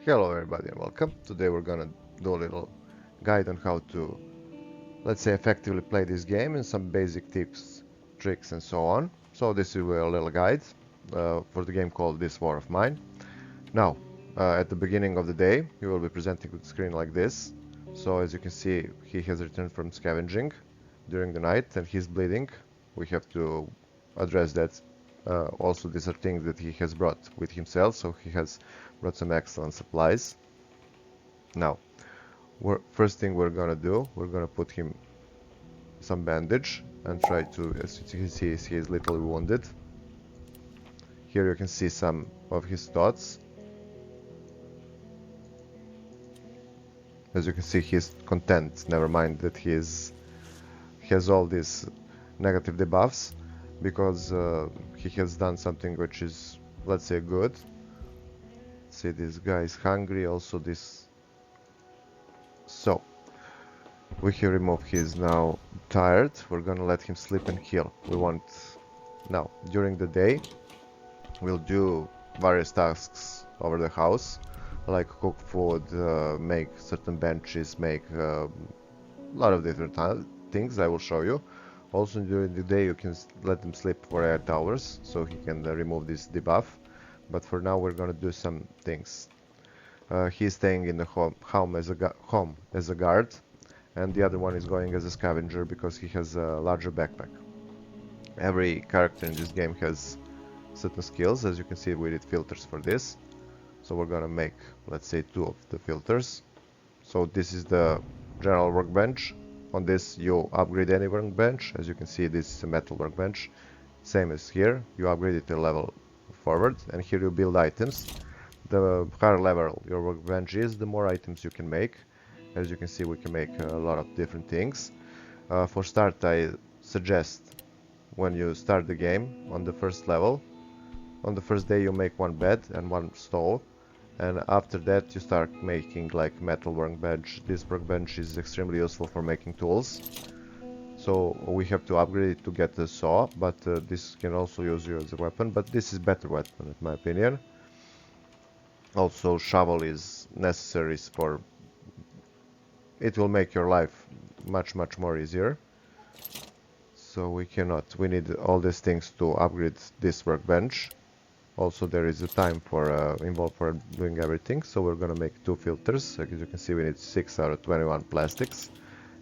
Hello everybody and welcome. Today we're gonna do a little guide on how to, let's say, effectively play this game and some basic tips, tricks and so on. So this is a little guide for the game called This War of Mine. Now, at the beginning of the day, you will be presenting with the screen like this. So as you can see, he has returned from scavenging during the night and he's bleeding. We have to address that. Also, these are things that he has brought with himself, so he has brought some excellent supplies. Now, first thing we're gonna do, we're gonna put him some bandage and try to, as you can see, he is little wounded. Here you can see some of his thoughts. As you can see, he's content, never mind that he has all these negative debuffs, because he has done something which is, let's say, good. See, this guy is hungry, also this. So, we have removed, he is now tired, we're gonna let him sleep and heal. Now, during the day, we'll do various tasks over the house, like cook food, make certain benches, make a lot of different things I will show you. Also during the day you can let him sleep for 8 hours, so he can remove this debuff. But for now we're gonna do some things. He's staying in the home as a guard, and the other one is going as a scavenger because he has a larger backpack. Every character in this game has certain skills. As you can see, we did filters for this. So we're gonna make, let's say, 2 of the filters. So this is the general workbench. On this you upgrade any workbench. As you can see, this is a metal workbench. Same as here, you upgrade it a level forward, and here you build items. The higher level your workbench is, the more items you can make. As you can see, we can make a lot of different things. For start, I suggest when you start the game on the first level, on the first day you make 1 bed and 1 stove, and after that you start making like metal workbench. This workbench is extremely useful for making tools, so we have to upgrade it to get the saw, but this can also use you as a weapon, but this is better weapon in my opinion. Also, shovel is necessary for it will make your life much more easier. So we need all these things to upgrade this workbench. Also, there is a time involved for doing everything, so we're gonna make 2 filters. As you can see, we need 6 out of 21 plastics,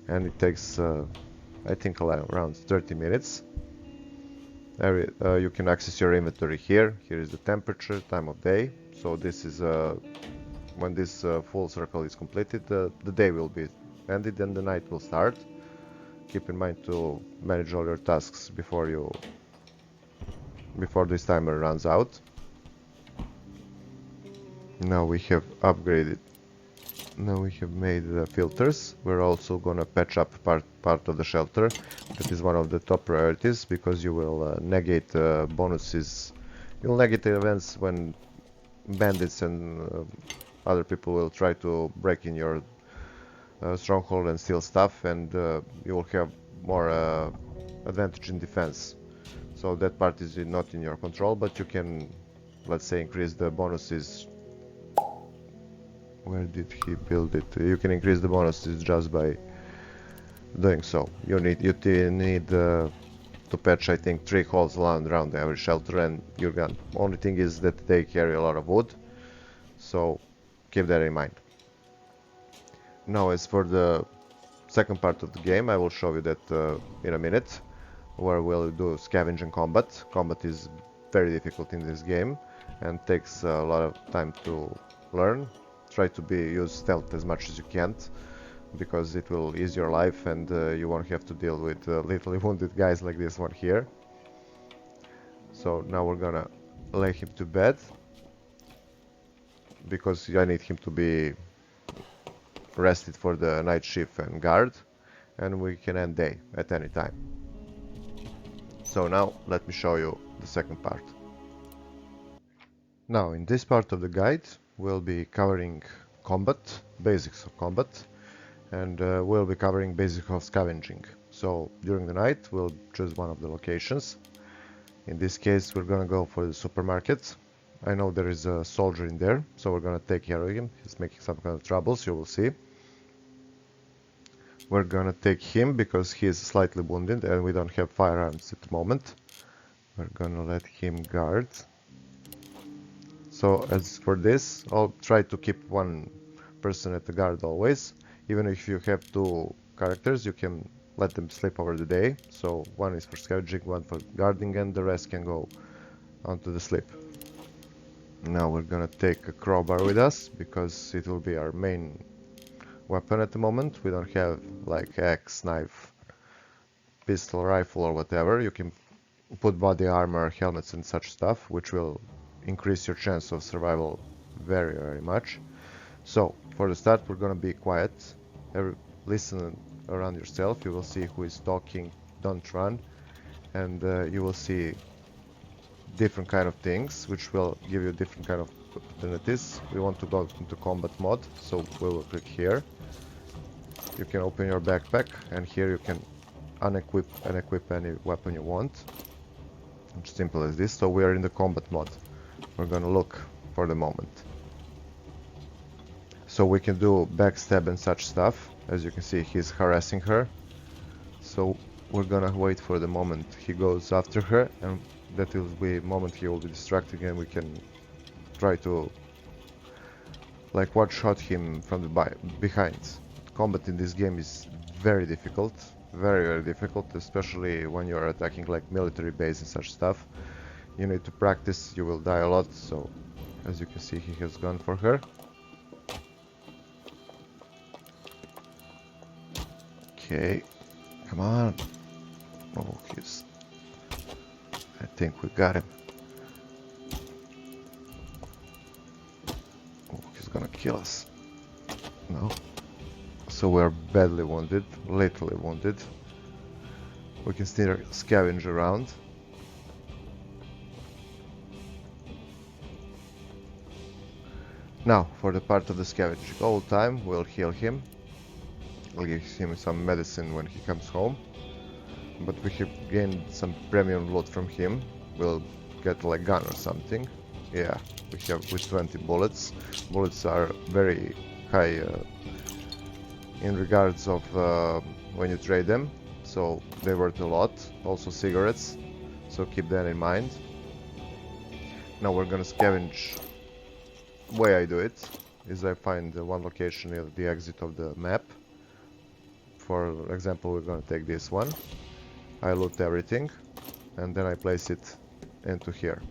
and it takes, I think, around 30 minutes. You can access your inventory here. Here is the temperature, time of day. So this is when this full circle is completed, the day will be ended and the night will start. Keep in mind to manage all your tasks before this timer runs out. Now we have upgraded. Now we have made the filters. We're also gonna patch up part of the shelter. That is one of the top priorities, because you will negate bonuses. You'll negate the events when bandits and other people will try to break in your stronghold and steal stuff, and you will have more advantage in defense. So that part is not in your control, but you can, let's say, increase the bonuses. Where did he build it? You can increase the bonuses just by doing so. You need to patch, I think, 3 holes around every shelter, and you're gone. Only thing is that they carry a lot of wood, so keep that in mind. Now, as for the second part of the game, I will show you that in a minute, where we'll do scavenging combat. Combat is very difficult in this game and takes a lot of time to learn. Try to use stealth as much as you can, because it will ease your life and you won't have to deal with little wounded guys like this one here. So now we're gonna lay him to bed, because I need him to be rested for the night shift and guard, and we can end day at any time. So now let me show you the second part. Now, in this part of the guide we'll be covering combat, basics of combat, and we'll be covering basics of scavenging. So during the night we'll choose one of the locations. In this case we're gonna go for the supermarket. I know there is a soldier in there, so we're gonna take care of him. He's making some kind of troubles, you will see. We're gonna take him because he is slightly wounded and we don't have firearms at the moment. We're gonna let him guard. So as for this, I'll try to keep one person at the guard always. Even if you have two characters, you can let them sleep over the day. So one is for scavenging, one for guarding, and the rest can go onto the sleep. Now we're gonna take a crowbar with us because it will be our main weapon at the moment. We don't have like axe, knife, pistol, rifle or whatever. You can put body armor, helmets and such stuff, which will increase your chance of survival very much. So for the start we're gonna be quiet. Listen around yourself. You will see who is talking, don't run, and you will see different kind of things which will give you different kind of opportunities. We want to go into combat mode, so we will click here. You can open your backpack and here you can unequip and equip any weapon you want. It's simple as this. So we are in the combat mode. We're gonna look for the moment. So we can do backstab and such stuff. As you can see, he's harassing her. So we're gonna wait for the moment he goes after her, and that will be the moment he will be distracted and we can try to like one-shot him from the behind. Combat in this game is very difficult, very difficult, especially when you're attacking like military base and such stuff. You need to practice, you will die a lot. So as you can see, he has gone for her. Okay, come on. Oh, I think we got him. Oh, he's gonna kill us. No. So we're badly wounded, lethally wounded. We can still scavenge around. Now, for the part of the scavenging, all the time we'll heal him. We'll give him some medicine when he comes home. But we have gained some premium loot from him. We'll get like gun or something. Yeah, we have with 20 bullets. Bullets are very high in regards of when you trade them, so they're worth a lot. Also cigarettes, so keep that in mind. Now we're gonna scavenge. The way I do it is I find one location near the exit of the map. For example, we're gonna take this one. I loot everything and then I place it into here,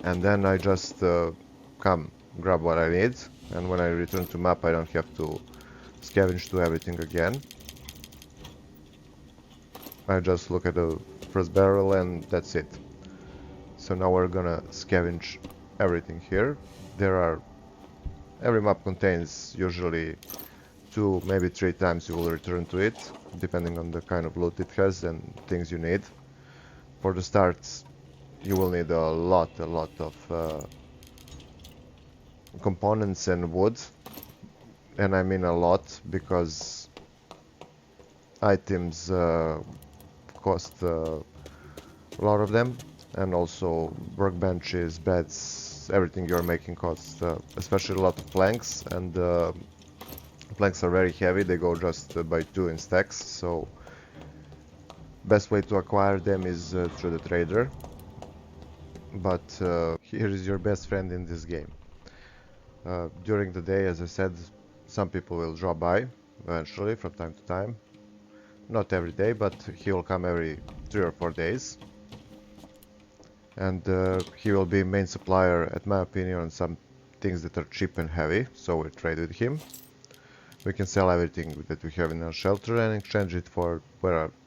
and then I just come grab what I need, and when I return to map I don't have to scavenge to everything again. I just look at the first barrel and that's it. So now we're gonna scavenge everything here. Every map contains usually 2, maybe 3 times you will return to it, depending on the kind of loot it has and things you need. For the start, you will need a lot of components and wood, and I mean a lot because items cost a lot of them, and also workbenches, beds, everything you're making costs, especially a lot of planks, and planks are very heavy. They go just by 2 in stacks, so best way to acquire them is through the trader. But here is your best friend in this game. During the day, as I said, some people will drop by eventually from time to time. Not every day, but he will come every 3 or 4 days. And he will be main supplier, at my opinion, on some things that are cheap and heavy, so we trade with him. We can sell everything that we have in our shelter and exchange it for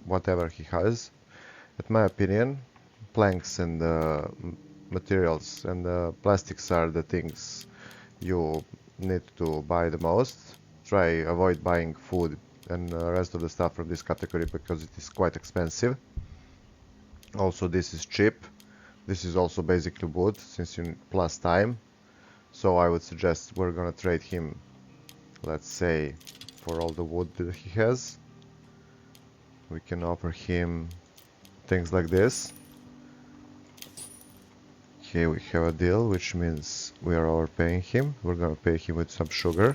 whatever he has. At my opinion, planks and materials and plastics are the things you need to buy the most. Avoid buying food and the rest of the stuff from this category because it is quite expensive. Also, this is cheap. This is also basically wood, since you plus time. So I would suggest we're gonna trade him, let's say, for all the wood that he has. We can offer him things like this. Okay, we have a deal, which means we are overpaying him. We're gonna pay him with some sugar.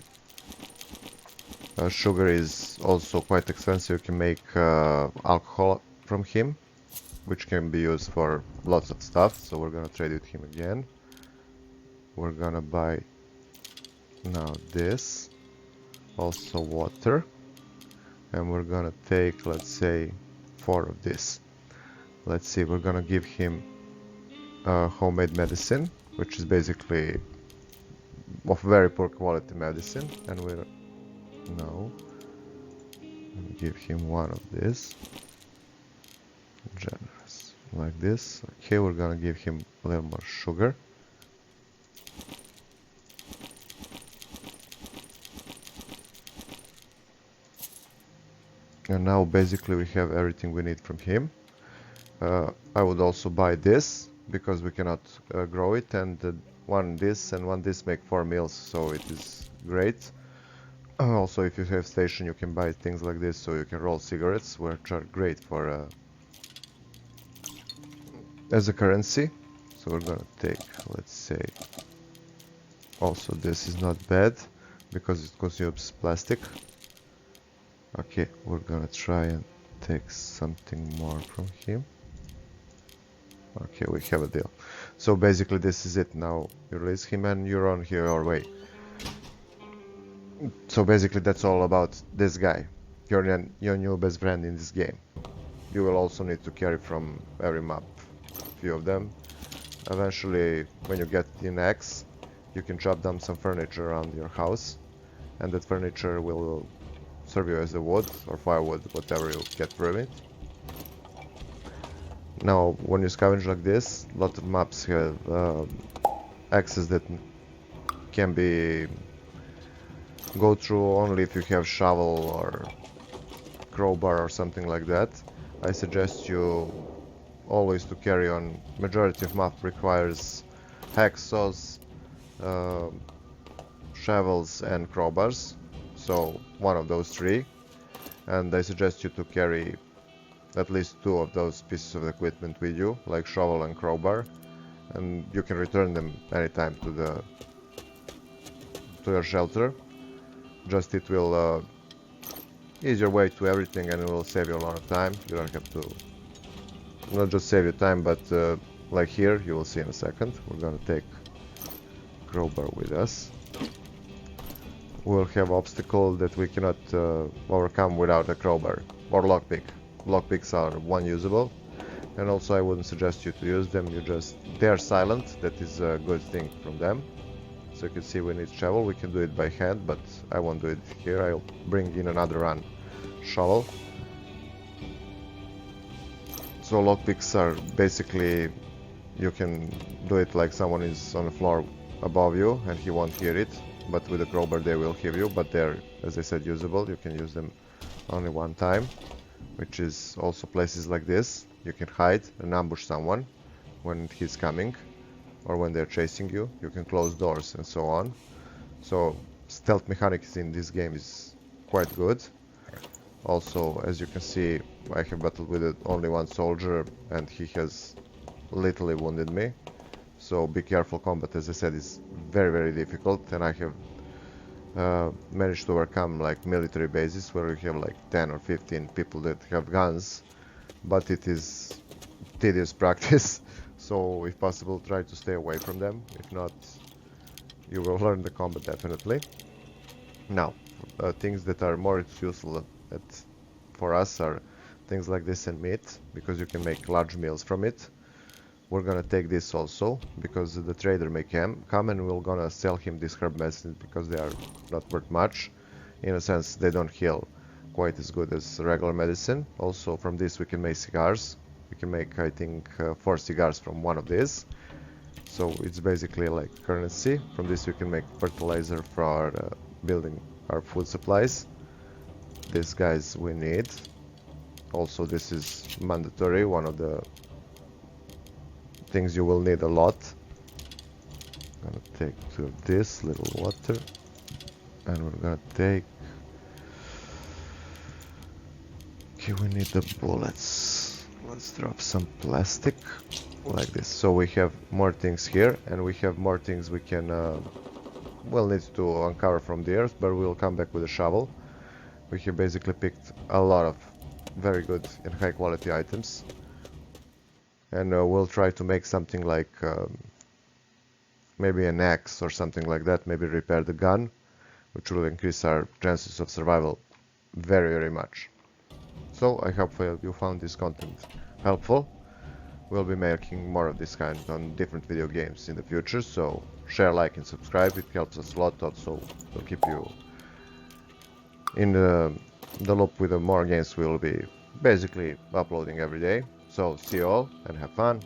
Sugar is also quite expensive. You can make alcohol from him, which can be used for lots of stuff. So we're gonna trade with him again. We're gonna buy now this, also water, and we're gonna take, let's say, 4 of this. Let's see, we're gonna give him homemade medicine, which is basically of very poor quality medicine, and we're no. Give him 1 of this. Generous, like this. Okay, we're gonna give him a little more sugar. And now basically we have everything we need from him. I would also buy this because we cannot grow it, and one this and one this make 4 meals, so it is great. Also, if you have station, you can buy things like this, so you can roll cigarettes, which are great for as a currency. So we're gonna take, let's say, also this is not bad because it consumes plastic. Okay, we're gonna try and take something more from him. Okay, we have a deal. So basically this is it. Now you release him and you're on your way. So basically that's all about this guy. You're your new best friend in this game. You will also need to carry from every map a few of them. Eventually, when you get in X, you can chop down some furniture around your house, and that furniture will serve you as a wood or firewood, whatever you get from it. Now, when you scavenge like this, a lot of maps have axes that can be go through only if you have shovel or crowbar or something like that. I suggest you always to carry on. Majority of map requires hacksaws, shovels and crowbars, so one of those 3, and I suggest you to carry at least 2 of those pieces of equipment with you, like shovel and crowbar, and you can return them anytime to your shelter. Just it will ease your way to everything, and it will save you a lot of time. You don't have to, not just save you time, but like here, you will see in a second. We're gonna take crowbar with us. We'll have obstacle that we cannot overcome without a crowbar or lockpick. Lockpicks are unusable, and also I wouldn't suggest you to use them. They are silent. That is a good thing from them. So you can see we need shovel. We can do it by hand, but I won't do it here. I'll bring in another run shovel. So lockpicks are basically, you can do it like someone is on the floor above you and he won't hear it, but with a crowbar they will hear you. But they're, as I said, usable. You can use them only one time, which is also places like this. You can hide and ambush someone when he's coming, or when they're chasing you. You can close doors and so on. So stealth mechanics in this game is quite good. Also, as you can see, I have battled with only one soldier and he has literally wounded me. So be careful. Combat, as I said, is very difficult, and I have managed to overcome like military bases where you have like 10 or 15 people that have guns, but it is tedious practice. So if possible, try to stay away from them. If not, you will learn the combat definitely. Now, things that are more useful for us are things like this and meat, because you can make large meals from it. We're gonna take this also, because the trader may come and we're gonna sell him these herb medicines, because they are not worth much. In a sense, they don't heal quite as good as regular medicine. Also, from this we can make cigars. We can make, I think, 4 cigars from one of these. So it's basically like currency. From this we can make fertilizer for building our food supplies. These guys we need. Also, this is mandatory, one of the things you will need a lot. I'm gonna take 2 of this, little water, and we're gonna take... Okay, we need the bullets. Let's drop some plastic like this. So we have more things here, and we have more things we can we'll need to uncover from the earth, but we'll come back with a shovel. We have basically picked a lot of very good and high quality items, and we'll try to make something like maybe an axe or something like that, maybe repair the gun, which will increase our chances of survival very much. So I hope you found this content helpful. We'll be making more of this kind on different video games in the future, so share, like and subscribe, it helps us a lot. Also we'll keep you in the loop with the more games we'll be basically uploading every day. So see you all and have fun.